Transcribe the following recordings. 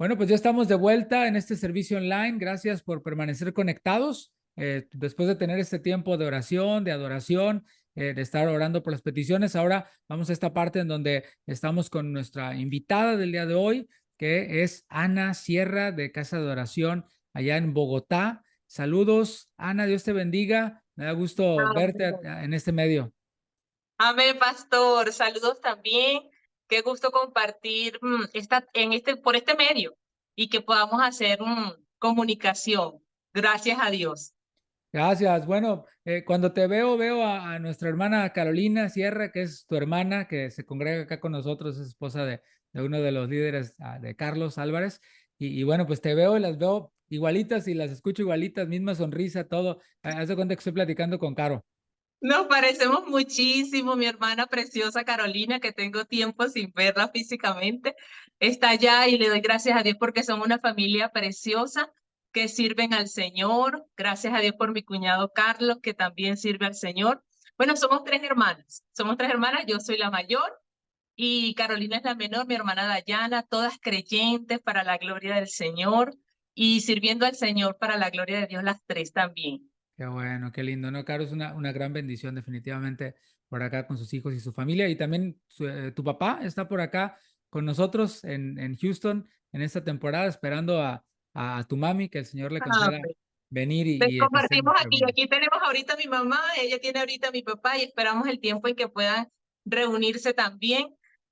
Bueno, pues ya estamos de vuelta en este servicio online. Gracias por permanecer conectados. Después de tener este tiempo de oración, de adoración, de estar orando por las peticiones, ahora vamos a esta parte en donde estamos con nuestra invitada del día de hoy, que es Ana Sierra de Casa de Oración allá en Bogotá. Saludos, Ana, Dios te bendiga. Me da gusto verte Amén. en este medio. Amén, pastor. Saludos también. Qué gusto compartir por este medio y que podamos hacer comunicación. Gracias a Dios. Gracias. Bueno, cuando te veo a nuestra hermana Carolina Sierra, que es tu hermana, que se congrega acá con nosotros, es esposa de uno de los líderes de Carlos Álvarez. Y bueno, pues te veo y las veo igualitas y las escucho igualitas, misma sonrisa, todo. Haz de cuenta que estoy platicando con Caro. Nos parecemos muchísimo, mi hermana preciosa Carolina, que tengo tiempo sin verla físicamente, está allá y le doy gracias a Dios porque son una familia preciosa que sirven al Señor. Gracias a Dios por mi cuñado Carlos, que también sirve al Señor. Bueno, somos tres hermanas, yo soy la mayor y Carolina es la menor, mi hermana Dayana, todas creyentes para la gloria del Señor y sirviendo al Señor para la gloria de Dios las tres también. Qué bueno, qué lindo, ¿no? Caro, es una gran bendición definitivamente por acá con sus hijos y su familia. Y también tu papá está por acá con nosotros en Houston en esta temporada, esperando a tu mami, que el Señor le conceda venir Pues y que estén compartimos aquí, reunidos. aquí tenemos ahorita a mi mamá, ella tiene ahorita a mi papá y esperamos el tiempo en que puedan reunirse también.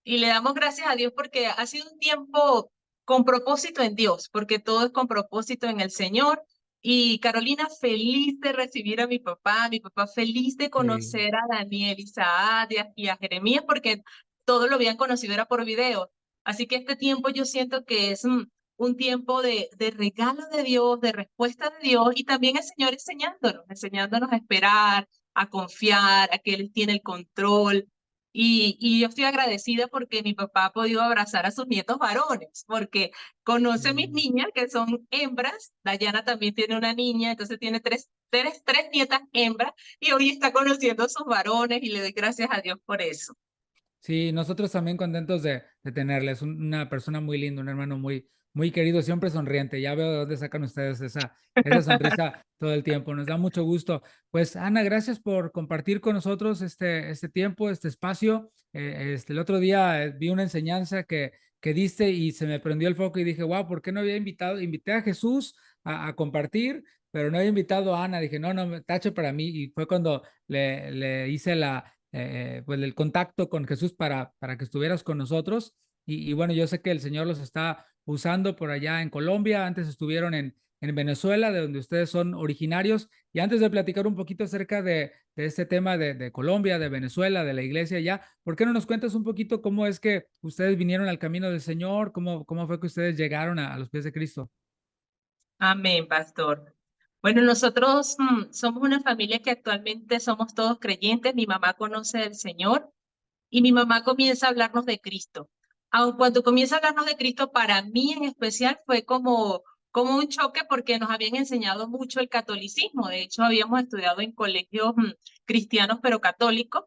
Y le damos gracias a Dios porque ha sido un tiempo con propósito en Dios, porque todo es con propósito en el Señor. Y Carolina feliz de recibir a mi papá feliz de Sí. conocer a Daniel, Isaac y a Jeremías, porque todo lo habían conocido era por video. Así que este tiempo yo siento que es un tiempo de regalo de Dios, de respuesta de Dios y también el Señor enseñándonos a esperar, a confiar, a que Él tiene el control. Y yo estoy agradecida porque mi papá ha podido abrazar a sus nietos varones, porque conoce a mis Sí. niñas que son hembras. Dayana también tiene una niña, entonces tiene tres nietas hembras y hoy está conociendo a sus varones y le doy gracias a Dios por eso. Sí, nosotros también contentos de tenerle. Es una persona muy linda, un hermano muy querido, siempre sonriente. Ya veo de dónde sacan ustedes esa sonrisa todo el tiempo. Nos da mucho gusto. Pues Ana, gracias por compartir con nosotros este tiempo, este espacio. El otro día vi una enseñanza que diste y se me prendió el foco y dije, wow, ¿por qué no había invitado? Invité a Jesús a compartir, pero no había invitado a Ana. Dije, no, no, tache para mí. Y fue cuando le hice pues el contacto con Jesús para que estuvieras con nosotros. Y bueno, yo sé que el Señor los está usando por allá en Colombia, antes estuvieron en Venezuela, de donde ustedes son originarios. Y antes de platicar un poquito acerca de este tema de Colombia, de Venezuela, de la iglesia allá, ¿por qué no nos cuentas un poquito cómo es que ustedes vinieron al camino del Señor? ¿Cómo fue que ustedes llegaron a los pies de Cristo? Amén, pastor. Bueno, nosotros somos una familia que actualmente somos todos creyentes. Mi mamá conoce del Señor y mi mamá comienza a hablarnos de Cristo. Aun cuando comienza a hablarnos de Cristo, para mí en especial fue como un choque porque nos habían enseñado mucho el catolicismo. De hecho, habíamos estudiado en colegios cristianos pero católicos.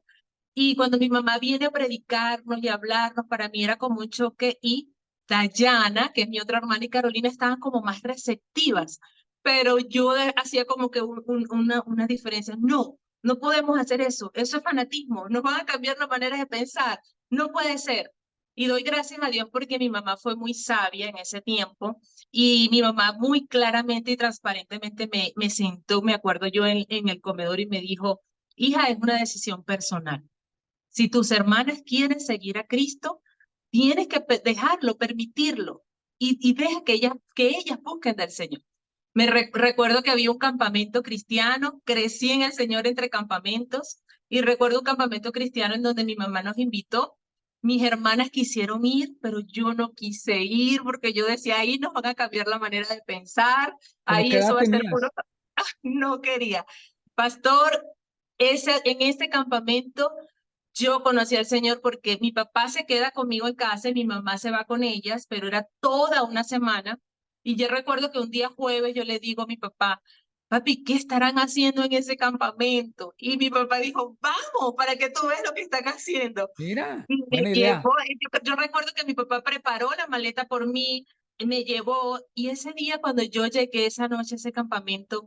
Y cuando mi mamá viene a predicarnos y a hablarnos, para mí era como un choque y Dayana, que es mi otra hermana, y Carolina estaban como más receptivas, pero yo hacía como que una diferencia. No, no podemos hacer eso, eso es fanatismo, nos van a cambiar las maneras de pensar, no puede ser. Y doy gracias a Dios porque mi mamá fue muy sabia en ese tiempo y mi mamá muy claramente y transparentemente me sentó, me acuerdo yo en el comedor y me dijo, hija, es una decisión personal. Si tus hermanas quieren seguir a Cristo, tienes que dejarlo, permitirlo y deja que ellas busquen del Señor. Recuerdo que había un campamento cristiano, crecí en el Señor entre campamentos y recuerdo un campamento cristiano en donde mi mamá nos invitó. Mis hermanas quisieron ir, pero yo no quise ir porque yo decía, ahí nos van a cambiar la manera de pensar, ¿Cómo ahí qué eso edad va a ser puro. tenías? No quería. Pastor, en ese campamento yo conocí al Señor porque mi papá se queda conmigo en casa y mi mamá se va con ellas, pero era toda una semana. Y yo recuerdo que un día jueves yo le digo a mi papá, papi, ¿qué estarán haciendo en ese campamento? Y mi papá dijo, vamos, para que tú veas lo que están haciendo. Mira, Y me buena idea. llevó, yo recuerdo que mi papá preparó la maleta por mí, me llevó, y ese día cuando yo llegué esa noche a ese campamento,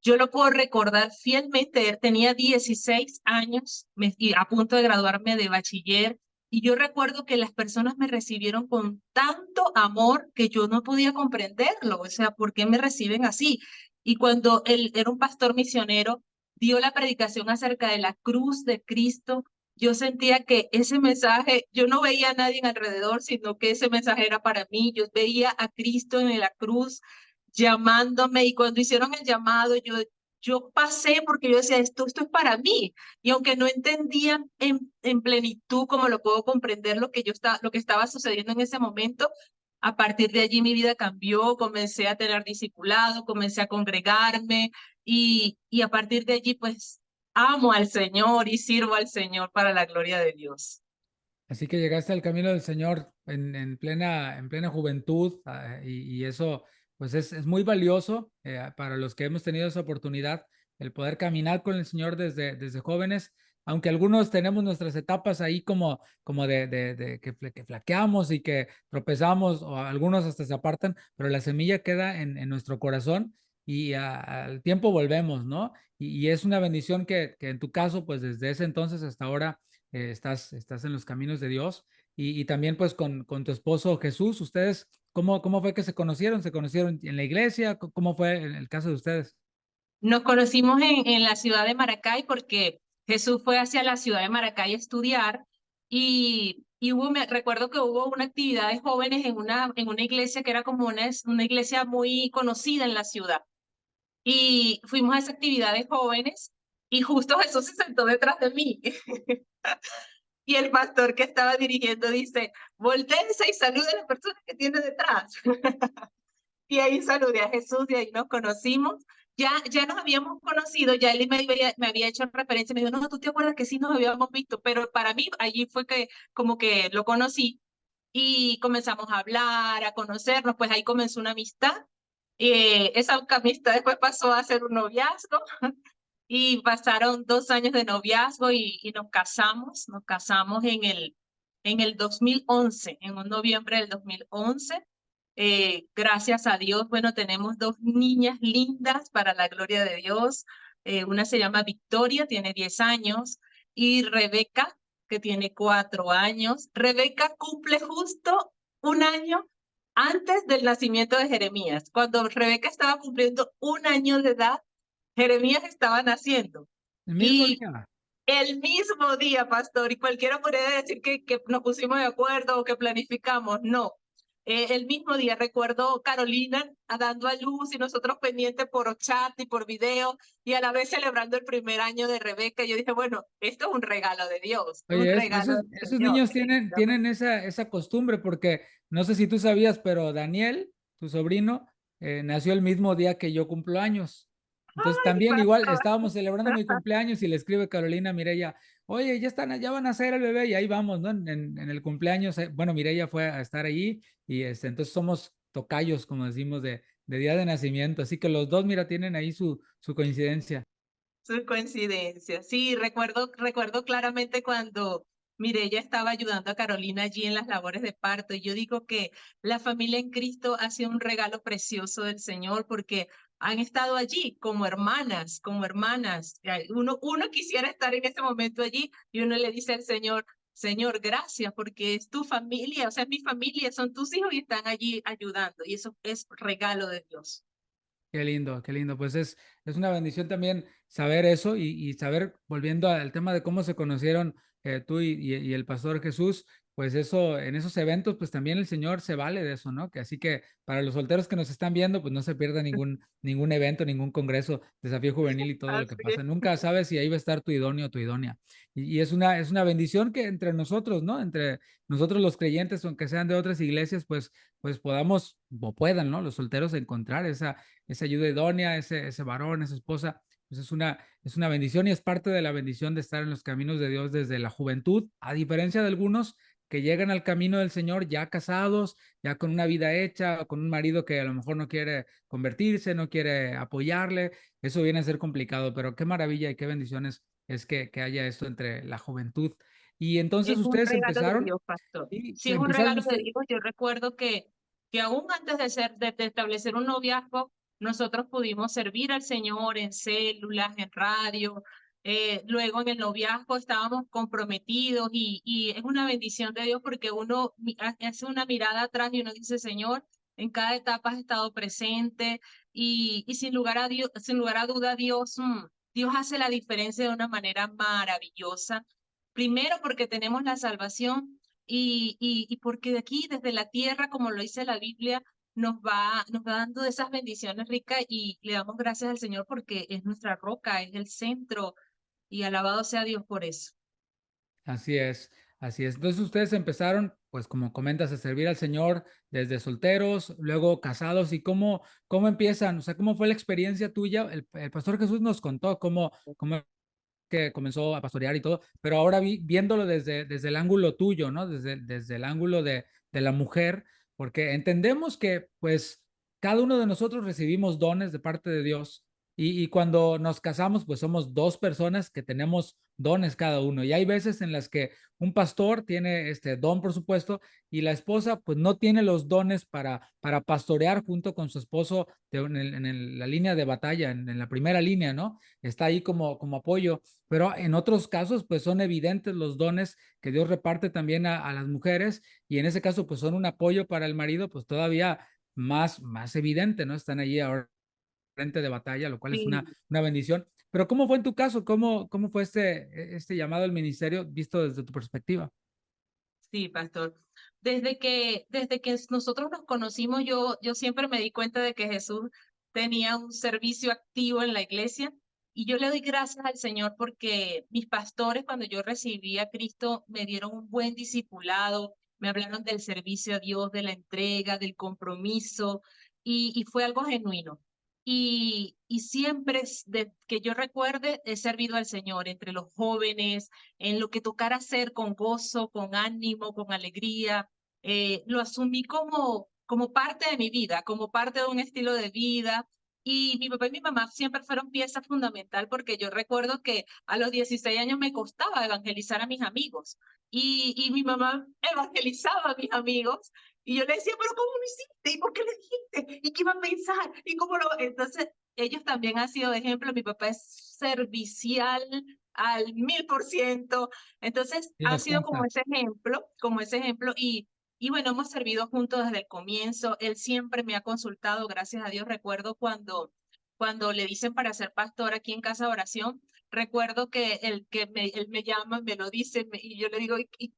yo lo puedo recordar fielmente. Tenía 16 años y a punto de graduarme de bachiller, y yo recuerdo que las personas me recibieron con tanto amor que yo no podía comprenderlo. O sea, ¿por qué me reciben así? Y cuando él era un pastor misionero, dio la predicación acerca de la cruz de Cristo. Yo sentía que ese mensaje, yo no veía a nadie alrededor, sino que ese mensaje era para mí. Yo veía a Cristo en la cruz llamándome, y cuando hicieron el llamado, yo pasé porque yo decía, esto es para mí. Y aunque no entendía en plenitud como lo puedo comprender lo que estaba sucediendo en ese momento, a partir de allí mi vida cambió, comencé a tener discipulado, comencé a congregarme, y a partir de allí pues amo al Señor y sirvo al Señor para la gloria de Dios. Así que llegaste al camino del Señor en plena juventud, y eso pues es muy valioso para los que hemos tenido esa oportunidad, el poder caminar con el Señor desde jóvenes, aunque algunos tenemos nuestras etapas ahí como de que flaqueamos y que tropezamos, o algunos hasta se apartan, pero la semilla queda en nuestro corazón y al tiempo volvemos, ¿no? Y es una bendición que en tu caso, pues desde ese entonces hasta ahora estás en los caminos de Dios y también pues con tu esposo Jesús. ¿Ustedes cómo fue que se conocieron? ¿Se conocieron en la iglesia? ¿Cómo fue el caso de ustedes? Nos conocimos en la ciudad de Maracay porque Jesús fue hacia la ciudad de Maracay a estudiar, y recuerdo que hubo una actividad de jóvenes en una iglesia que era como una iglesia muy conocida en la ciudad. Y fuimos a esa actividad de jóvenes y justo Jesús se sentó detrás de mí. Y el pastor que estaba dirigiendo dice, voltéense y salude a la persona que tiene detrás. Y ahí saludé a Jesús y ahí nos conocimos. Ya nos habíamos conocido, ya él me había hecho referencia, me dijo, no, tú te acuerdas que sí nos habíamos visto, pero para mí allí fue que como que lo conocí y comenzamos a hablar, a conocernos, pues ahí comenzó una amistad. Esa amistad después pasó a ser un noviazgo y pasaron 2 años de noviazgo y nos casamos en el 2011, en un noviembre del 2011. Gracias a Dios, bueno, tenemos dos niñas lindas para la gloria de Dios. Una se llama Victoria, tiene 10 años, y Rebeca, que tiene 4 años. Rebeca cumple justo un año antes del nacimiento de Jeremías. Cuando Rebeca estaba cumpliendo un año de edad, Jeremías estaba naciendo. El mismo Y día. el mismo día, pastor, y cualquiera podría decir que nos pusimos de acuerdo o que planificamos. No. El mismo día recuerdo Carolina dando a luz y nosotros pendientes por chat y por video, y a la vez celebrando el primer año de Rebeca. Yo dije, bueno, esto es un regalo de Dios, un Oye, regalo del esos Señor, niños tienen definitivamente. esa costumbre porque no sé si tú sabías, pero Daniel, tu sobrino, nació el mismo día que yo cumplo años. Entonces Ay, también igual pastor. estábamos celebrando mi cumpleaños y le escribe Carolina Mireya, oye, ya van a hacer el bebé y ahí vamos, ¿no? En el cumpleaños, bueno, Mireya fue a estar allí y entonces somos tocayos, como decimos, de día de nacimiento. Así que los dos, mira, tienen ahí su coincidencia. Su coincidencia. Sí, recuerdo claramente cuando Mireya estaba ayudando a Carolina allí en las labores de parto. Y yo digo que la familia en Cristo ha sido un regalo precioso del Señor porque han estado allí como hermanas, como hermanas. Uno quisiera estar en ese momento allí y uno le dice al Señor, Señor, gracias porque es tu familia, o sea, es mi familia, son tus hijos y están allí ayudando. Y eso es regalo de Dios. Qué lindo, qué lindo. Pues es una bendición también saber eso y saber, volviendo al tema de cómo se conocieron tú y el pastor Jesús, pues eso, en esos eventos, pues también el Señor se vale de eso, ¿no? Que así que para los solteros que nos están viendo, pues no se pierda ningún evento, ningún congreso, desafío juvenil y todo lo que Así pasa. es. Nunca sabes si ahí va a estar tu idóneo o tu idónea. Y es una bendición que entre nosotros, ¿no? Entre nosotros los creyentes, aunque sean de otras iglesias, pues podamos o puedan, ¿no? Los solteros encontrar esa ayuda idónea, ese varón, esa esposa, pues es una bendición y es parte de la bendición de estar en los caminos de Dios desde la juventud, a diferencia de algunos que llegan al camino del Señor ya casados, ya con una vida hecha, con un marido que a lo mejor no quiere convertirse, no quiere apoyarle, eso viene a ser complicado, pero qué maravilla y qué bendiciones es que haya esto entre la juventud. Y entonces Es un ustedes regalo de empezaron, Dios, pastor. y Sí, es un empezaron regalo de ustedes, Dios. Yo recuerdo que que aún antes de establecer un noviazgo, nosotros pudimos servir al Señor en células, en radio. Luego en el noviazgo estábamos comprometidos y es una bendición de Dios porque uno hace una mirada atrás y uno dice, Señor, en cada etapa has estado presente y sin lugar a Dios, sin lugar a duda, Dios hace la diferencia de una manera maravillosa. Primero porque tenemos la salvación y porque de aquí, desde la tierra, como lo dice la Biblia, nos va dando esas bendiciones ricas y le damos gracias al Señor porque es nuestra roca, es el centro y alabado sea Dios por eso. Así es, así es. Entonces ustedes empezaron, pues como comentas, a servir al Señor desde solteros, luego casados, y cómo empiezan, o sea, cómo fue la experiencia tuya. El pastor Jesús nos contó cómo que comenzó a pastorear y todo, pero ahora viéndolo desde el ángulo tuyo, ¿no? Desde el ángulo de la mujer, porque entendemos que pues cada uno de nosotros recibimos dones de parte de Dios y cuando nos casamos pues somos dos personas que tenemos dones cada uno y hay veces en las que un pastor tiene este don, por supuesto, y la esposa pues no tiene los dones para pastorear junto con su esposo la línea de batalla, en la primera línea, ¿no? Está ahí como apoyo, pero en otros casos pues son evidentes los dones que Dios reparte también a las mujeres y en ese caso pues son un apoyo para el marido pues todavía más evidente, ¿no? Están allí ahora frente de batalla, lo cual es Sí, una bendición. Pero ¿cómo fue en tu caso? ¿Cómo fue este llamado al ministerio visto desde tu perspectiva? sí, pastor. Desde que nosotros nos conocimos, yo siempre me di cuenta de que Jesús tenía un servicio activo en la iglesia y yo le doy gracias al Señor porque mis pastores, cuando yo recibí a Cristo, me dieron un buen discipulado, me hablaron del servicio a Dios, de la entrega, del compromiso y fue algo genuino. Y siempre, de que yo recuerde, he servido al Señor entre los jóvenes, en lo que tocara hacer con gozo, con ánimo, con alegría. Lo asumí como parte de mi vida, como parte de un estilo de vida. Y mi papá y mi mamá siempre fueron pieza fundamental porque yo recuerdo que a los 16 años me costaba evangelizar a mis amigos y mi mamá evangelizaba a mis amigos y yo le decía, pero ¿cómo lo hiciste? ¿Y por qué le dijiste? ¿Y qué iba a pensar? ¿Y cómo lo...? Entonces, ellos también han sido de ejemplo. Mi papá es servicial al 1000%. Entonces, Sí, ha nos sido consta. como ese ejemplo y bueno, hemos servido juntos desde el comienzo. Él siempre me ha consultado, gracias a Dios. Recuerdo cuando le dicen para ser pastor aquí en Casa de Oración, recuerdo que él me llama, me lo dice y yo le digo, ¿y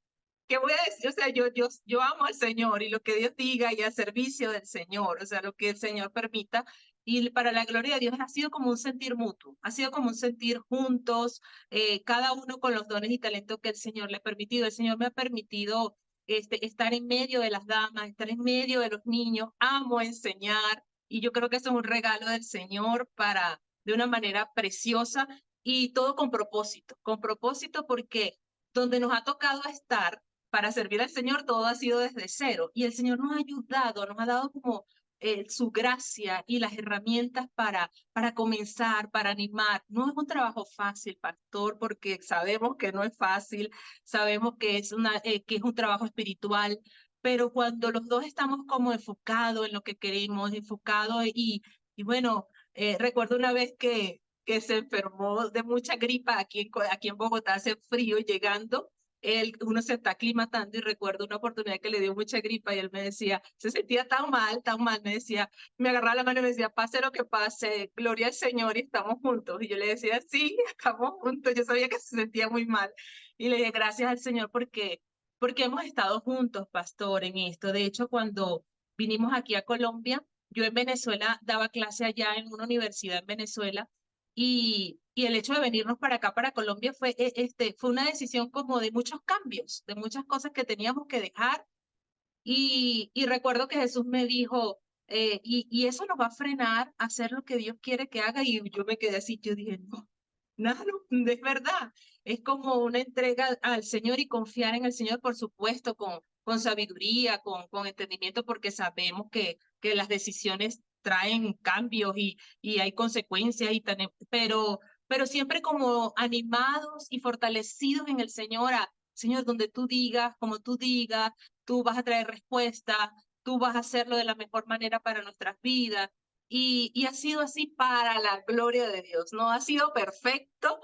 qué voy a decir? O sea, yo amo al Señor y lo que Dios diga y al servicio del Señor, o sea, lo que el Señor permita. Y para la gloria de Dios ha sido como un sentir mutuo, ha sido como un sentir juntos, cada uno con los dones y talentos que el Señor le ha permitido. El Señor me ha permitido estar en medio de las damas, estar en medio de los niños. Amo enseñar y yo creo que eso es un regalo del Señor de una manera preciosa y todo con propósito porque donde nos ha tocado estar para servir al Señor, todo ha sido desde cero. Y el Señor nos ha ayudado, nos ha dado como su gracia y las herramientas para comenzar, para animar. No es un trabajo fácil, pastor, porque sabemos que no es fácil, sabemos que es un trabajo espiritual, pero cuando los dos estamos como enfocados en lo que queremos, enfocados y bueno, recuerdo una vez que se enfermó de mucha gripa aquí en Bogotá, hace frío llegando uno se está aclimatando y recuerdo una oportunidad que le dio mucha gripa y él me decía, se sentía tan mal, me decía, me agarraba la mano y me decía, pase lo que pase, gloria al Señor y estamos juntos. Y yo le decía, sí, estamos juntos. Yo sabía que se sentía muy mal. Y le dije, gracias al Señor porque hemos estado juntos, pastor, en esto. De hecho, cuando vinimos aquí a Colombia, yo en Venezuela daba clase allá en una universidad en Venezuela y el hecho de venirnos para acá, para Colombia, fue una decisión como de muchos cambios, de muchas cosas que teníamos que dejar. Y recuerdo que Jesús me dijo, y eso nos va a frenar a hacer lo que Dios quiere que haga. Y yo me quedé así, yo dije, no, nada, no, es verdad. Es como una entrega al Señor y confiar en el Señor, por supuesto, con sabiduría, con entendimiento, porque sabemos que las decisiones traen cambios y hay consecuencias, pero siempre como animados y fortalecidos en el Señor, Señor, donde tú digas, como tú digas, tú vas a traer respuesta. tú vas a hacerlo de la mejor manera para nuestras vidas. Y ha sido así para la gloria de Dios. No ha sido perfecto,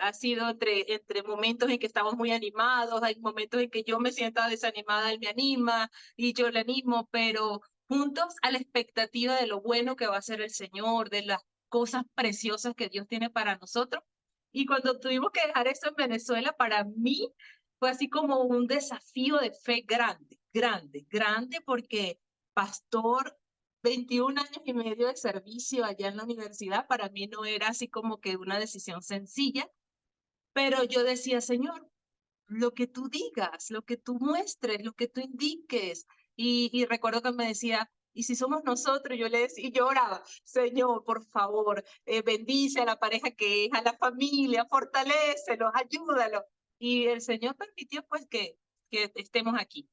ha sido entre momentos en que estamos muy animados, hay momentos en que yo me siento desanimada, él me anima y yo le animo, pero juntos a la expectativa de lo bueno que va a hacer el Señor, de las cosas preciosas que Dios tiene para nosotros. Y cuando tuvimos que dejar eso en Venezuela, para mí fue así como un desafío de fe grande, grande, grande, porque pastor, 21 años y medio de servicio allá en la universidad, para mí no era así como que una decisión sencilla, pero yo decía, Señor, lo que tú digas, lo que tú muestres, lo que tú indiques. Y recuerdo que me decía, ¿y si somos nosotros? Yo le decía, y yo oraba, Señor, por favor, bendice a la pareja que es, a la familia, fortalécelos, ayúdalos. Y el Señor permitió pues que estemos aquí.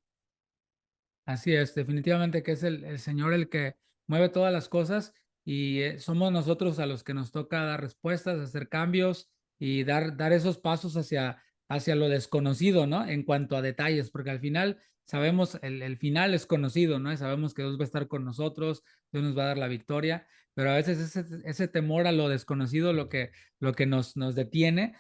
Así es, definitivamente que es el Señor el que mueve todas las cosas y somos nosotros a los que nos toca dar respuestas, hacer cambios y dar esos pasos hacia lo desconocido, ¿no? En cuanto a detalles, porque al final sabemos, el final es conocido, ¿no? Y sabemos que Dios va a estar con nosotros, Dios nos va a dar la victoria, pero a veces ese temor a lo desconocido lo que nos detiene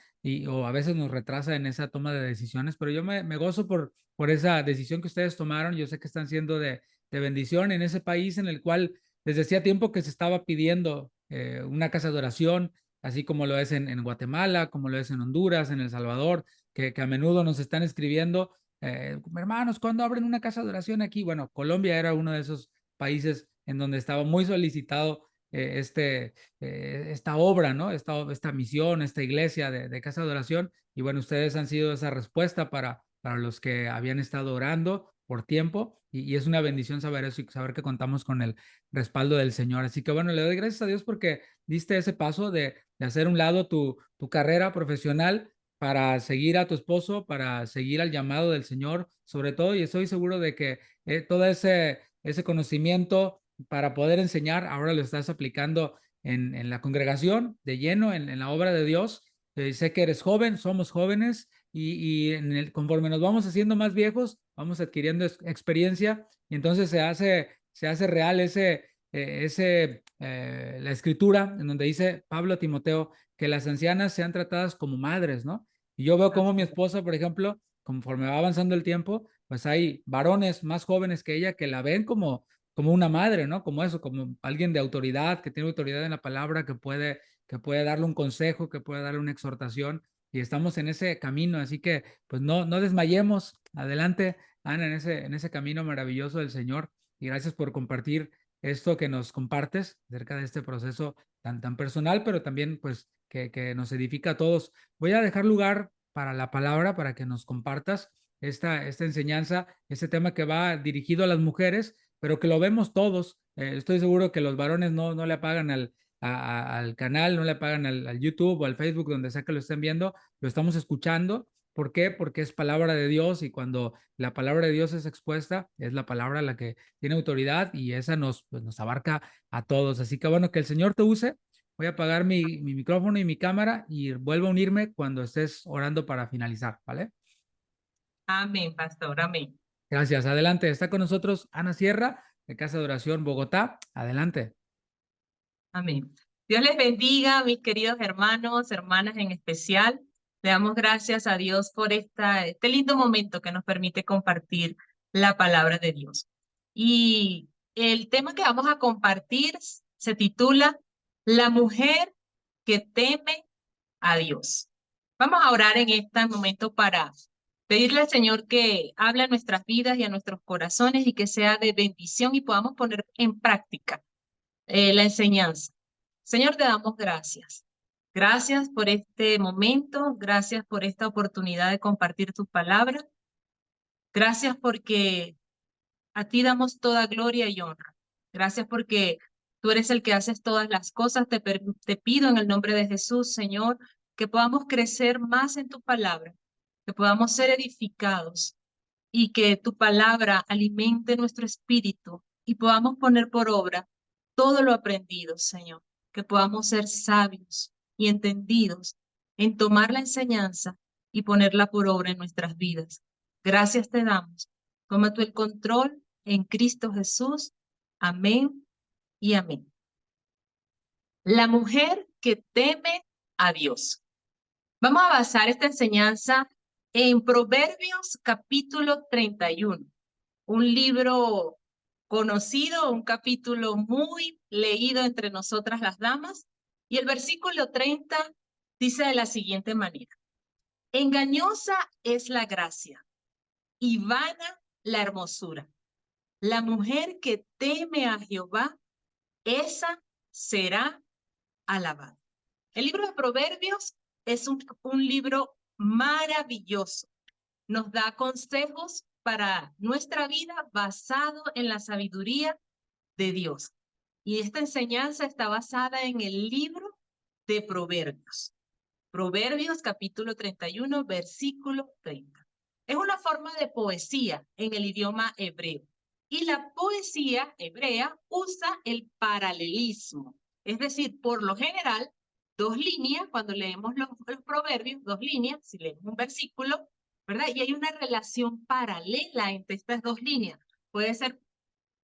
o a veces nos retrasa en esa toma de decisiones, pero yo me gozo por esa decisión que ustedes tomaron. Yo sé que están siendo de bendición en ese país en el cual desde hacía tiempo que se estaba pidiendo una casa de oración, así como lo es en Guatemala, como lo es en Honduras, en El Salvador, que a menudo nos están escribiendo, hermanos, ¿cuándo abren una casa de oración aquí? Bueno, Colombia era uno de esos países en donde estaba muy solicitado esta obra, ¿no? Esta misión, esta iglesia de casa de oración. Y bueno, ustedes han sido esa respuesta para los que habían estado orando por tiempo. Y es una bendición saber eso y saber que contamos con el respaldo del Señor. Así que bueno, le doy gracias a Dios porque diste ese paso de hacer un lado tu carrera profesional para seguir a tu esposo, para seguir al llamado del Señor, sobre todo, y estoy seguro de que todo ese conocimiento para poder enseñar, ahora lo estás aplicando en la congregación de lleno, en la obra de Dios. Sé que eres joven, somos jóvenes y conforme nos vamos haciendo más viejos, vamos adquiriendo experiencia y entonces se hace real la escritura en donde dice Pablo a Timoteo que las ancianas sean tratadas como madres, ¿no? Y yo veo como mi esposa, por ejemplo, conforme va avanzando el tiempo, pues hay varones más jóvenes que ella que la ven como una madre, ¿no? Como eso, como alguien de autoridad, que tiene autoridad en la palabra, que puede darle un consejo, que puede darle una exhortación, y estamos en ese camino, así que pues no desmayemos, adelante, Ana, en ese camino maravilloso del Señor, y gracias por compartir esto que nos compartes acerca de este proceso tan personal, pero también pues que nos edifica a todos. Voy a dejar lugar para la palabra, para que nos compartas esta enseñanza, este tema que va dirigido a las mujeres, pero que lo vemos todos. Estoy seguro que los varones no le apagan al canal, no le apagan al YouTube o al Facebook, donde sea que lo estén viendo, lo estamos escuchando. ¿Por qué? Porque es palabra de Dios y cuando la palabra de Dios es expuesta, es la palabra la que tiene autoridad y esa pues nos abarca a todos. Así que bueno, que el Señor te use. Voy a apagar mi micrófono y mi cámara y vuelvo a unirme cuando estés orando para finalizar, ¿vale? Amén, pastor, amén. Gracias. Adelante. Está con nosotros Ana Sierra, de Casa de Oración Bogotá. Adelante. Amén. Dios les bendiga, mis queridos hermanos, hermanas en especial. Le damos gracias a Dios por este lindo momento que nos permite compartir la palabra de Dios. Y el tema que vamos a compartir se titula La mujer que teme a Dios. Vamos a orar en este momento para pedirle al Señor que hable a nuestras vidas y a nuestros corazones y que sea de bendición y podamos poner en práctica la enseñanza. Señor, te damos gracias. Gracias por este momento, gracias por esta oportunidad de compartir tu palabra. Gracias porque a ti damos toda gloria y honra. Gracias porque tú eres el que haces todas las cosas. Te pido en el nombre de Jesús, Señor, que podamos crecer más en tu palabra, que podamos ser edificados y que tu palabra alimente nuestro espíritu y podamos poner por obra todo lo aprendido, Señor, que podamos ser sabios y entendidos en tomar la enseñanza y ponerla por obra en nuestras vidas. Gracias te damos. Toma tú el control en Cristo Jesús. Amén y amén. La mujer que teme a Dios. Vamos a basar esta enseñanza en Proverbios capítulo 31, un libro conocido, un capítulo muy leído entre nosotras las damas. Y el versículo 30 dice de la siguiente manera: engañosa es la gracia y vana la hermosura. La mujer que teme a Jehová, esa será alabada. El libro de Proverbios es un libro maravilloso. Nos da consejos para nuestra vida basado en la sabiduría de Dios. Y esta enseñanza está basada en el libro de Proverbios. Proverbios capítulo 31, versículo 30. Es una forma de poesía en el idioma hebreo. Y la poesía hebrea usa el paralelismo. Es decir, por lo general, dos líneas, cuando leemos los proverbios, dos líneas, si leemos un versículo, ¿verdad? Y hay una relación paralela entre estas dos líneas. Puede ser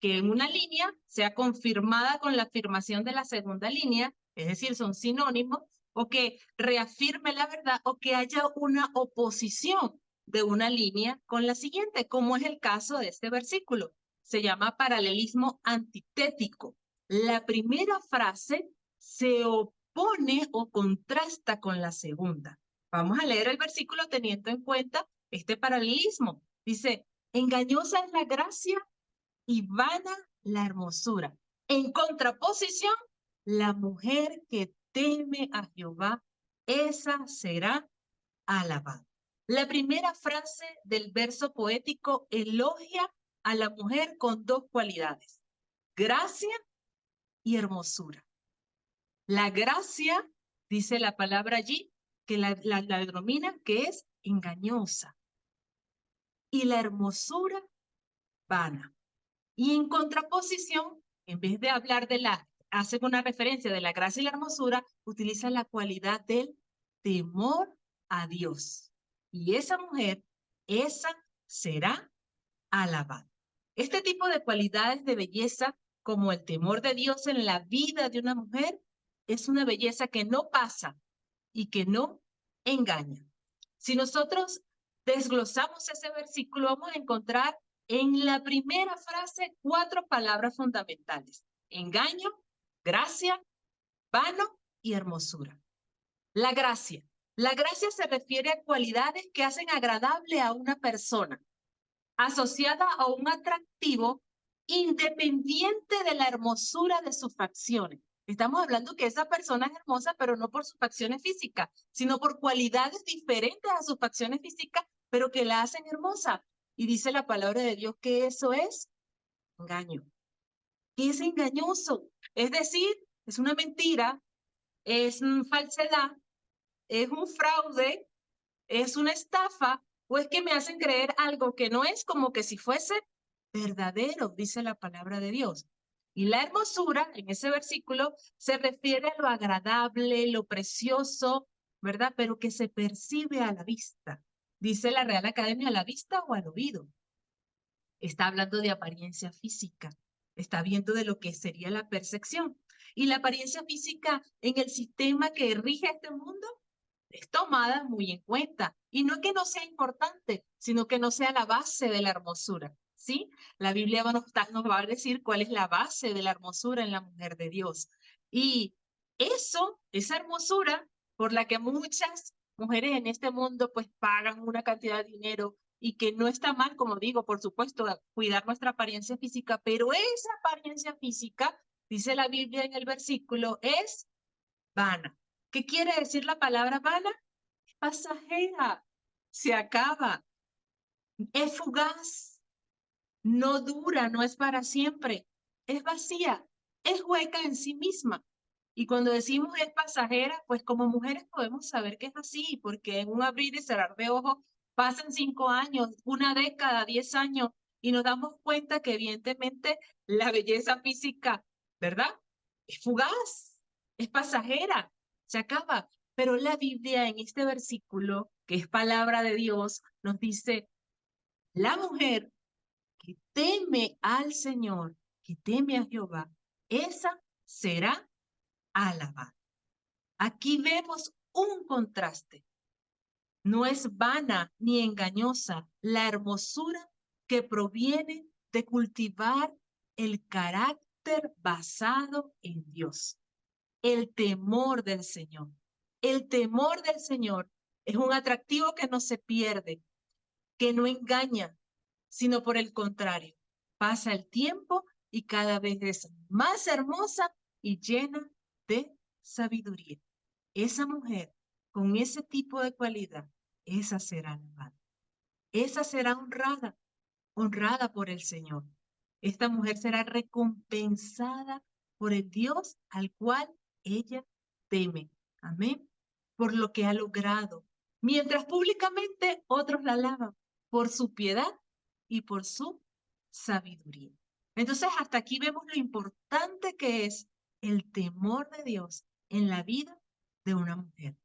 que en una línea sea confirmada con la afirmación de la segunda línea, es decir, son sinónimos, o que reafirme la verdad, o que haya una oposición de una línea con la siguiente, como es el caso de este versículo. Se llama paralelismo antitético. La primera frase se opone o contrasta con la segunda. Vamos a leer el versículo teniendo en cuenta este paralelismo. Dice, engañosa es la gracia y vana la hermosura. En contraposición, la mujer que teme a Jehová, esa será alabada. La primera frase del verso poético elogia a la mujer con dos cualidades: gracia y hermosura. La gracia, dice la palabra allí, que la denomina que es engañosa, y la hermosura vana. Y en contraposición, en vez de hablar hace una referencia de la gracia y la hermosura, utiliza la cualidad del temor a Dios. Y esa mujer, esa será alabada. Este tipo de cualidades de belleza, como el temor de Dios en la vida de una mujer, es una belleza que no pasa y que no engaña. Si nosotros desglosamos ese versículo, vamos a encontrar en la primera frase 4 palabras fundamentales: engaño, gracia, vano y hermosura. La gracia. La gracia se refiere a cualidades que hacen agradable a una persona, asociada a un atractivo independiente de la hermosura de sus facciones. Estamos hablando que esa persona es hermosa, pero no por sus facciones físicas, sino por cualidades diferentes a sus facciones físicas, pero que la hacen hermosa. Y dice la palabra de Dios que eso es engaño, que es engañoso. Es decir, es una mentira, es falsedad, es un fraude, es una estafa, o es que me hacen creer algo que no es, como que si fuese verdadero, dice la palabra de Dios. Y la hermosura, en ese versículo, se refiere a lo agradable, lo precioso, ¿verdad? Pero que se percibe a la vista. Dice la Real Academia, a la vista o al oído. Está hablando de apariencia física. Está viendo de lo que sería la percepción. Y la apariencia física en el sistema que rige este mundo es tomada muy en cuenta. Y no que no sea importante, sino que no sea la base de la hermosura. ¿Sí? La Biblia nos va a decir cuál es la base de la hermosura en la mujer de Dios. Y esa hermosura por la que muchas mujeres en este mundo pues pagan una cantidad de dinero, y que no está mal, como digo, por supuesto, cuidar nuestra apariencia física, pero esa apariencia física, dice la Biblia en el versículo, es vana. ¿Qué quiere decir la palabra vana? Es pasajera, se acaba, es fugaz, no dura, no es para siempre, es vacía, es hueca en sí misma. Y cuando decimos es pasajera, pues como mujeres podemos saber que es así, porque en un abrir y cerrar de ojos pasan 5 años, una década, 10 años, y nos damos cuenta que evidentemente la belleza física, ¿verdad? Es fugaz, es pasajera, se acaba. Pero la Biblia en este versículo, que es palabra de Dios, nos dice, la mujer que teme al Señor, que teme a Jehová, esa será alabada. Aquí vemos un contraste. No es vana ni engañosa la hermosura que proviene de cultivar el carácter basado en Dios, el temor del Señor. El temor del Señor es un atractivo que no se pierde, que no engaña, sino por el contrario, pasa el tiempo y cada vez es más hermosa y llena de sabiduría. Esa mujer con ese tipo de cualidad, esa será alabada, esa será honrada, honrada por el Señor. Esta mujer será recompensada por el Dios al cual ella teme. Amén. Por lo que ha logrado. Mientras públicamente otros la alaban por su piedad y por su sabiduría. Entonces, hasta aquí vemos lo importante que es el temor de Dios en la vida de una mujer.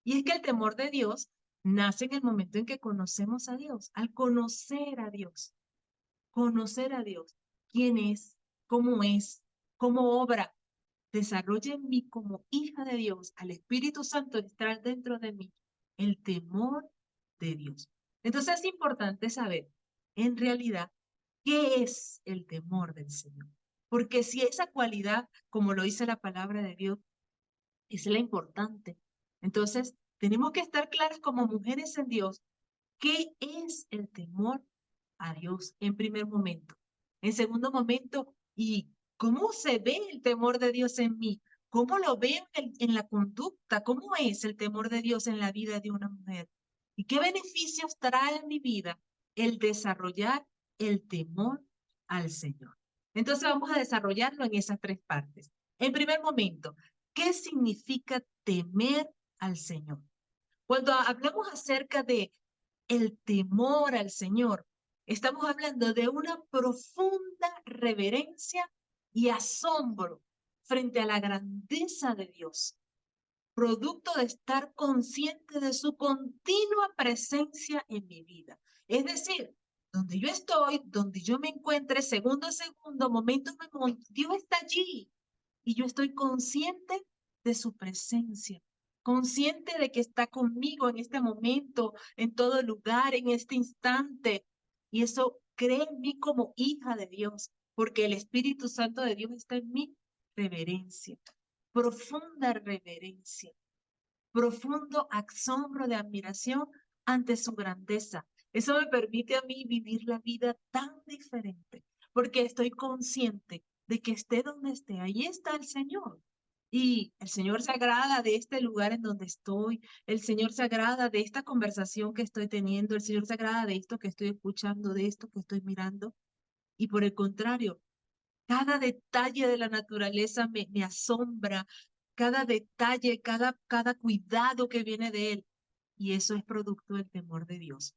Y es que el temor de Dios nace en el momento en que conocemos a Dios, al conocer a Dios, quién es, cómo obra, desarrolla en mí como hija de Dios, al Espíritu Santo entrar dentro de mí, el temor de Dios. Entonces es importante saber, en realidad, qué es el temor del Señor. Porque si esa cualidad, como lo dice la palabra de Dios, es la importante. Entonces, tenemos que estar claras como mujeres en Dios, ¿qué es el temor a Dios en primer momento? En segundo momento, ¿y cómo se ve el temor de Dios en mí? ¿Cómo lo veo en la conducta? ¿Cómo es el temor de Dios en la vida de una mujer? ¿Y qué beneficios trae en mi vida el desarrollar el temor al Señor? Entonces vamos a desarrollarlo en esas tres partes. En primer momento, ¿qué significa temer al Señor? Cuando hablamos acerca de el temor al Señor, estamos hablando de una profunda reverencia y asombro frente a la grandeza de Dios, producto de estar consciente de su continua presencia en mi vida. Es decir, donde yo estoy, donde yo me encuentre, segundo a segundo, momento a momento, Dios está allí y yo estoy consciente de su presencia, consciente de que está conmigo en este momento, en todo lugar, en este instante. Y eso cree en mí como hija de Dios, porque el Espíritu Santo de Dios está en mí. Reverencia, profunda reverencia, profundo asombro de admiración ante su grandeza. Eso me permite a mí vivir la vida tan diferente, porque estoy consciente de que esté donde esté, ahí está el Señor. Y el Señor se agrada de este lugar en donde estoy, el Señor se agrada de esta conversación que estoy teniendo, el Señor se agrada de esto que estoy escuchando, de esto que estoy mirando. Y por el contrario, cada detalle de la naturaleza me asombra, cada detalle, cada cuidado que viene de Él. Y eso es producto del temor de Dios,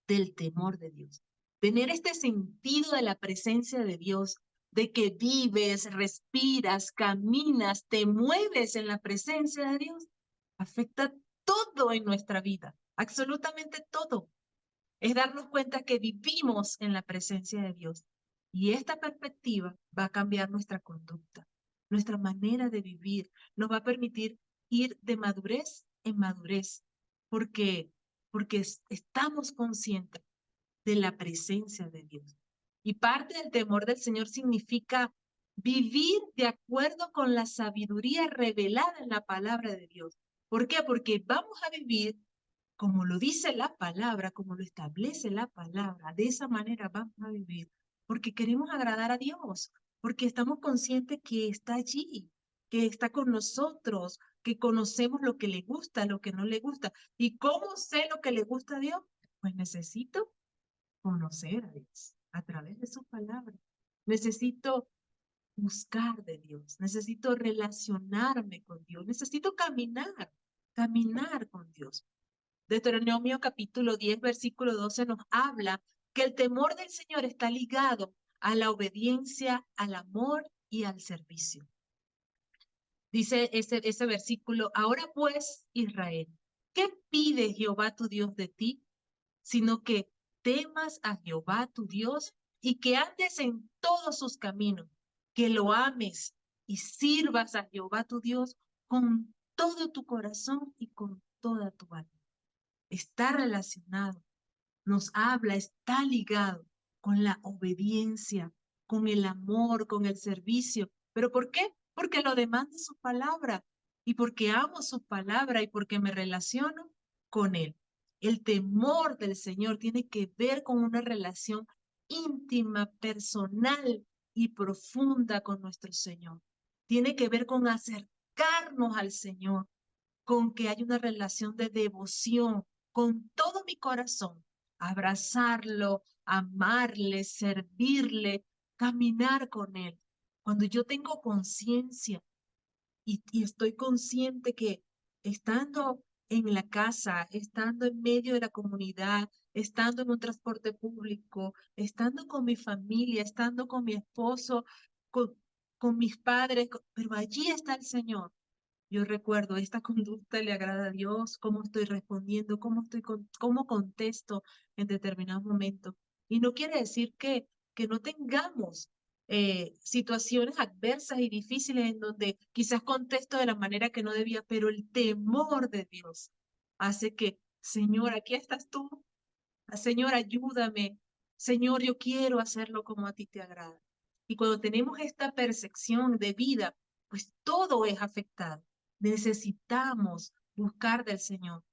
del temor de Dios. Tener este sentido de la presencia de Dios, de que vives, respiras, caminas, te mueves en la presencia de Dios, afecta todo en nuestra vida, absolutamente todo. Es darnos cuenta que vivimos en la presencia de Dios. Y esta perspectiva va a cambiar nuestra conducta, nuestra manera de vivir, nos va a permitir ir de madurez en madurez, porque, porque estamos conscientes de la presencia de Dios. Y parte del temor del Señor significa vivir de acuerdo con la sabiduría revelada en la palabra de Dios. ¿Por qué? Porque vamos a vivir como lo dice la palabra, como lo establece la palabra, de esa manera vamos a vivir, porque queremos agradar a Dios, porque estamos conscientes que está allí, que está con nosotros, que conocemos lo que le gusta, lo que no le gusta. ¿Y cómo sé lo que le gusta a Dios? Pues necesito conocer a Dios a través de su palabra. Necesito buscar de Dios, necesito relacionarme con Dios, necesito caminar con Dios. Deuteronomio capítulo 10, versículo 12 nos habla que el temor del Señor está ligado a la obediencia, al amor y al servicio. Dice ese versículo, ahora pues, Israel, ¿qué pide Jehová tu Dios de ti? Sino que temas a Jehová tu Dios y que andes en todos sus caminos, que lo ames y sirvas a Jehová tu Dios con todo tu corazón y con toda tu alma. Está relacionado, nos habla, está ligado con la obediencia, con el amor, con el servicio. ¿Pero por qué? Porque lo demanda su palabra y porque amo su palabra y porque me relaciono con él. El temor del Señor tiene que ver con una relación íntima, personal y profunda con nuestro Señor. Tiene que ver con acercarnos al Señor, con que haya una relación de devoción con todo mi corazón, abrazarlo, amarle, servirle, caminar con él. Cuando yo tengo conciencia y estoy consciente que estando en la casa, estando en medio de la comunidad, estando en un transporte público, estando con mi familia, estando con mi esposo, con, con mis padres, pero allí está el Señor. Yo recuerdo, esta conducta le agrada a Dios, cómo estoy respondiendo, cómo contesto en determinados momentos. Y no quiere decir que no tengamos situaciones adversas y difíciles en donde quizás contesto de la manera que no debía, pero el temor de Dios hace que, Señor, aquí estás tú, Señor, ayúdame, Señor, yo quiero hacerlo como a ti te agrada. Y cuando tenemos esta percepción de vida, pues todo es afectado. Necesitamos buscar del Señor.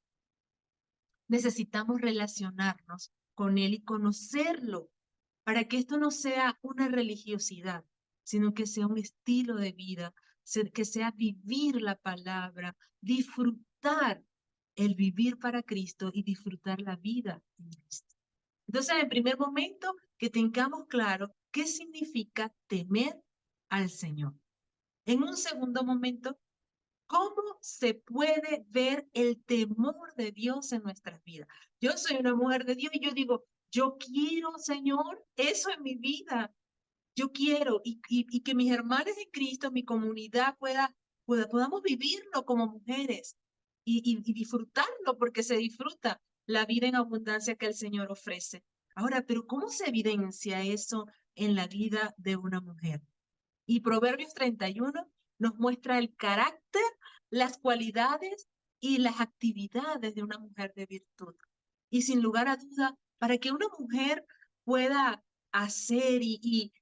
Necesitamos relacionarnos con Él y conocerlo para que esto no sea una religiosidad, sino que sea un estilo de vida, que sea vivir la palabra, disfrutar el vivir para Cristo y disfrutar la vida en Cristo. Entonces, en primer momento, que tengamos claro qué significa temer al Señor. En un segundo momento, ¿cómo se puede ver el temor de Dios en nuestras vidas? Yo soy una mujer de Dios y yo digo, yo quiero, Señor, eso en mi vida. Yo quiero y que mis hermanos en Cristo, mi comunidad podamos vivirlo como mujeres y disfrutarlo porque se disfruta la vida en abundancia que el Señor ofrece. Ahora, pero ¿cómo se evidencia eso en la vida de una mujer? Y Proverbios 31 nos muestra el carácter, las cualidades y las actividades de una mujer de virtud. Y sin lugar a duda, para que una mujer pueda hacer y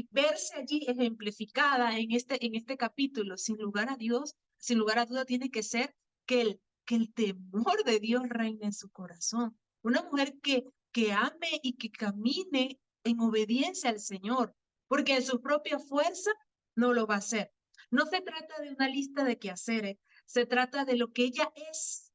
verse allí ejemplificada en este capítulo, sin lugar a duda tiene que ser que el temor de Dios reine en su corazón. Una mujer que ame y que camine en obediencia al Señor, porque en su propia fuerza no lo va a hacer. No se trata de una lista de quehaceres, se trata de lo que ella es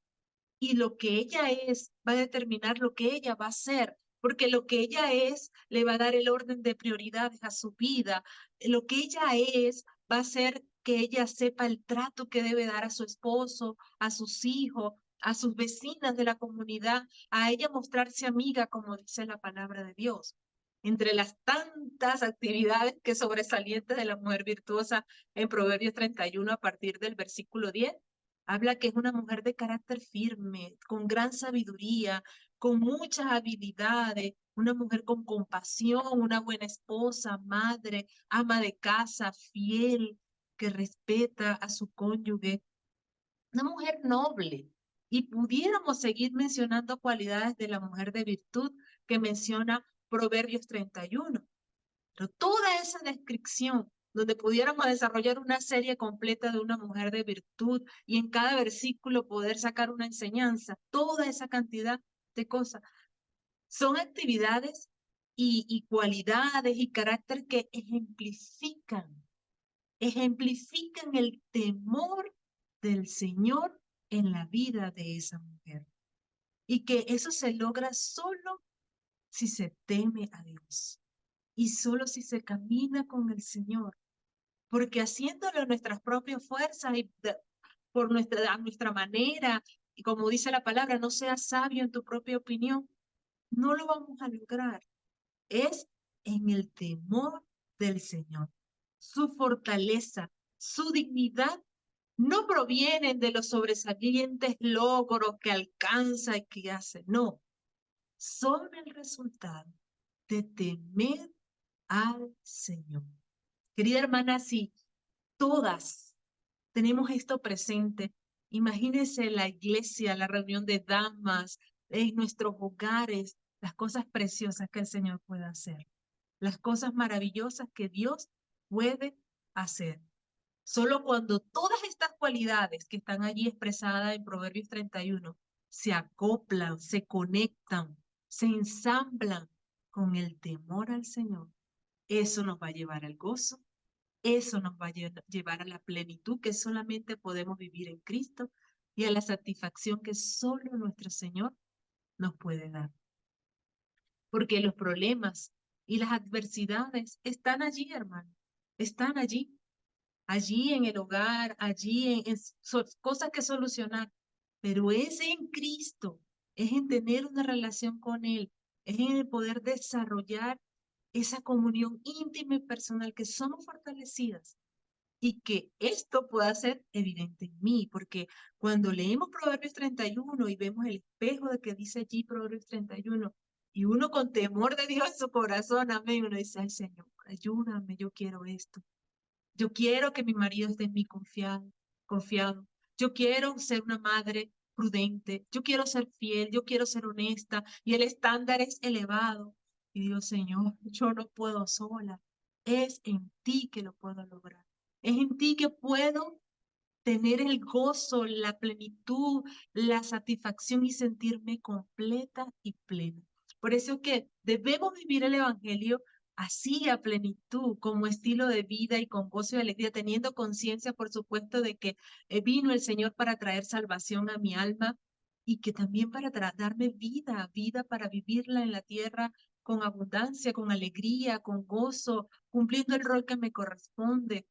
y lo que ella es va a determinar lo que ella va a hacer, porque lo que ella es le va a dar el orden de prioridades a su vida, lo que ella es va a hacer que ella sepa el trato que debe dar a su esposo, a sus hijos, a sus vecinas de la comunidad, a ella mostrarse amiga, como dice la palabra de Dios. Entre las tantas actividades que sobresalientes de la mujer virtuosa en Proverbios 31 a partir del versículo 10, habla que es una mujer de carácter firme, con gran sabiduría, con muchas habilidades, una mujer con compasión, una buena esposa, madre, ama de casa, fiel, que respeta a su cónyuge, una mujer noble. Y pudiéramos seguir mencionando cualidades de la mujer de virtud que menciona Proverbios 31. Pero toda esa descripción, donde pudiéramos desarrollar una serie completa de una mujer de virtud y en cada versículo poder sacar una enseñanza, toda esa cantidad de cosas, son actividades y cualidades y carácter que ejemplifican el temor del Señor en la vida de esa mujer. Y que eso se logra solo si se teme a Dios y solo si se camina con el Señor, porque haciéndolo en nuestras propias fuerzas y a nuestra manera, y como dice la palabra, no seas sabio en tu propia opinión, no lo vamos a lograr. Es en el temor del Señor. Su fortaleza, su dignidad no provienen de los sobresalientes logros que alcanza y que hace, no, son el resultado de temer al Señor. Querida hermana, si todas tenemos esto presente, imagínense la iglesia, la reunión de damas, en nuestros hogares, las cosas preciosas que el Señor puede hacer, las cosas maravillosas que Dios puede hacer. Solo cuando todas estas cualidades que están allí expresadas en Proverbios 31 se acoplan, se conectan, se ensamblan con el temor al Señor, eso nos va a llevar al gozo, eso nos va a llevar a la plenitud que solamente podemos vivir en Cristo y a la satisfacción que solo nuestro Señor nos puede dar. Porque los problemas y las adversidades están allí, hermano, están allí. Allí en el hogar, allí en cosas que solucionar, pero es en Cristo, es en tener una relación con Él, es en el poder desarrollar esa comunión íntima y personal que somos fortalecidas y que esto pueda ser evidente en mí, porque cuando leemos Proverbios 31 y vemos el espejo de que dice allí Proverbios 31, y uno con temor de Dios en su corazón, amén, uno dice, ay Señor, ayúdame, yo quiero esto. Yo quiero que mi marido esté en mí confiado. Yo quiero ser una madre prudente. Yo quiero ser fiel. Yo quiero ser honesta. Y el estándar es elevado. Y digo, Señor, yo no puedo sola. Es en ti que lo puedo lograr. Es en ti que puedo tener el gozo, la plenitud, la satisfacción y sentirme completa y plena. Por eso que debemos vivir el Evangelio así a plenitud, como estilo de vida y con gozo y alegría, teniendo conciencia, por supuesto, de que vino el Señor para traer salvación a mi alma y que también para darme vida, vida para vivirla en la tierra con abundancia, con alegría, con gozo, cumpliendo el rol que me corresponde